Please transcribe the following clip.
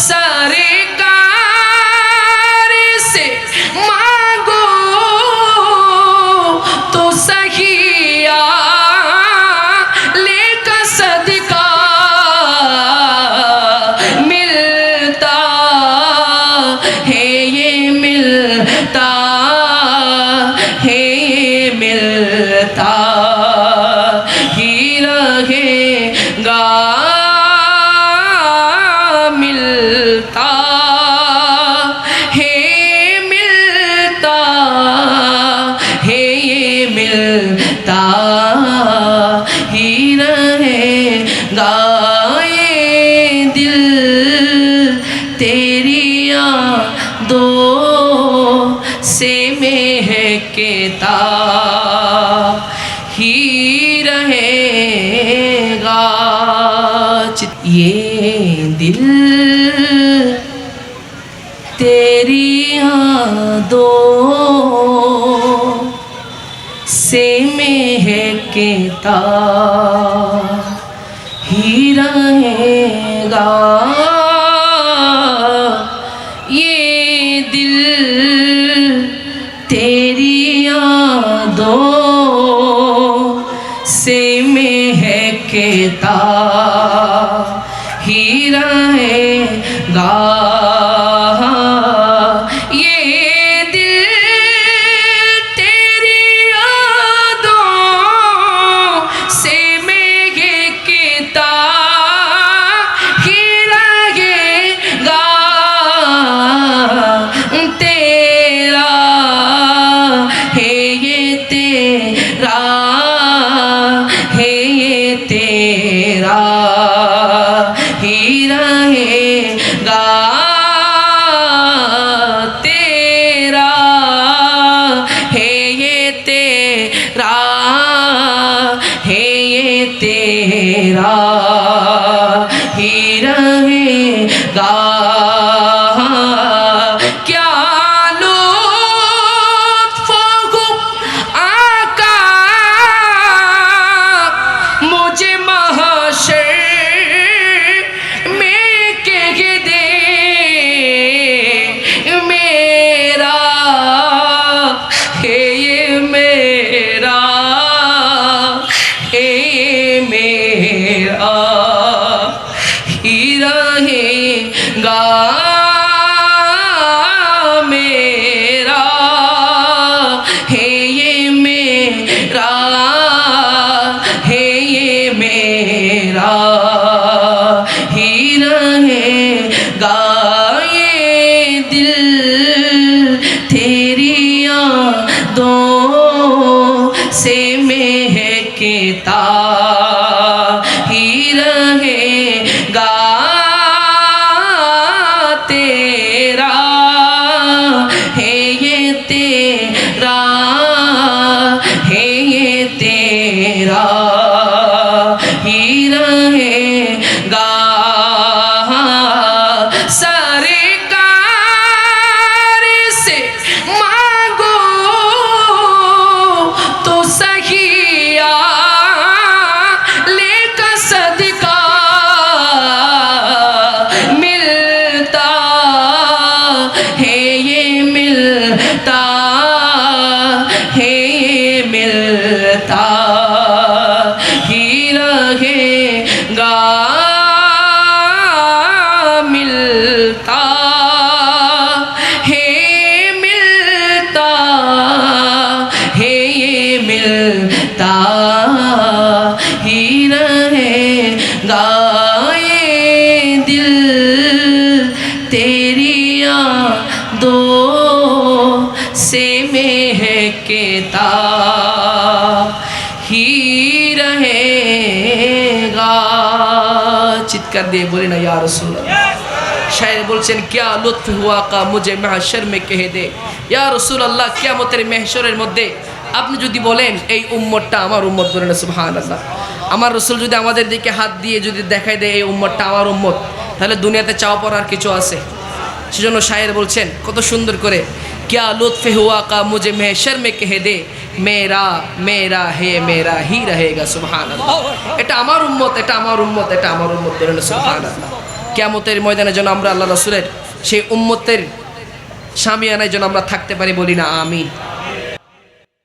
सरकार से मांगो तो सहिया लेकर सदका मिलता है, ये मिलता है, ये मिलता ही रहेगा, मिलता है, मिलता है, ये मिलता ही रहेगा। ये दिल तेरी यादों से महकता ही रहेगा। ये दिल तेरी यादों से महकता ही रहेगा। ये दिल तेरी यादों से महकता ही रहेगा। ये दिल तेरी यादों से महकता ही रहेगा। तेरा है ये तेरा है ये तेरा ही रहेगा। तेरा है ये तेरा है ये तेरा ही रहेगा। क्या लुत्फ आका मुझे महशर में कह दे, मेरा है ये मेरा है ये मेरा ही रहेगा। मेरा है ये मेरा है ये मेरा ही रहेगा। ये दिल तेरी यादों से महकता ही रहेगा। तेरा है ये तेरा है ये तेरा ही रहेगा। सरकार से मांगो तो सहिया लेकर सदका मिलता है, ये मिलता है, ये मिलता ही रहेगा। मिलता है, मिलता है, ये मिलता ही रहेगा। ये दिल तेरी यादों से महकता ही रहेगा। চিৎকার দিয়ে বলি না ইয়া রাসূলুল্লাহ। শায়ের বলছেন क्या लुत्फ हुआ का मुझे महशर में कह दे, ইয়া রাসূলুল্লাহ কিয়ামতের মাহশরের মধ্যে আপনি যদি বলেন এই উম্মতটা আমার উম্মত, বলেন সুবহানাল্লাহ। আমার রাসূল যদি আমাদের দিকে হাত দিয়ে যদি দেখায় দেয় এই উম্মতটা আমার উম্মত, তাহলে দুনিয়াতে চাওয়া পাওয়ার কিছু আছে? সেজন্য শায়ের বলছেন কত সুন্দর করে, क्या लुत्फ हुआ का मुझे महशर में कह दे, मेरा मेरा है मेरा ही रहेगा। सुबहान अल्लाह। এটা আমার উম্মত, এটা আমার উম্মত, এটা আমার উম্মত, বলেন সুবহানাল্লাহ। কিয়ামতের ময়দানে যেন আমরা আল্লাহ রাসূলের সেই উম্মতের শামিয়ানায় যেন আমরা থাকতে পারি, বলি না আমিন।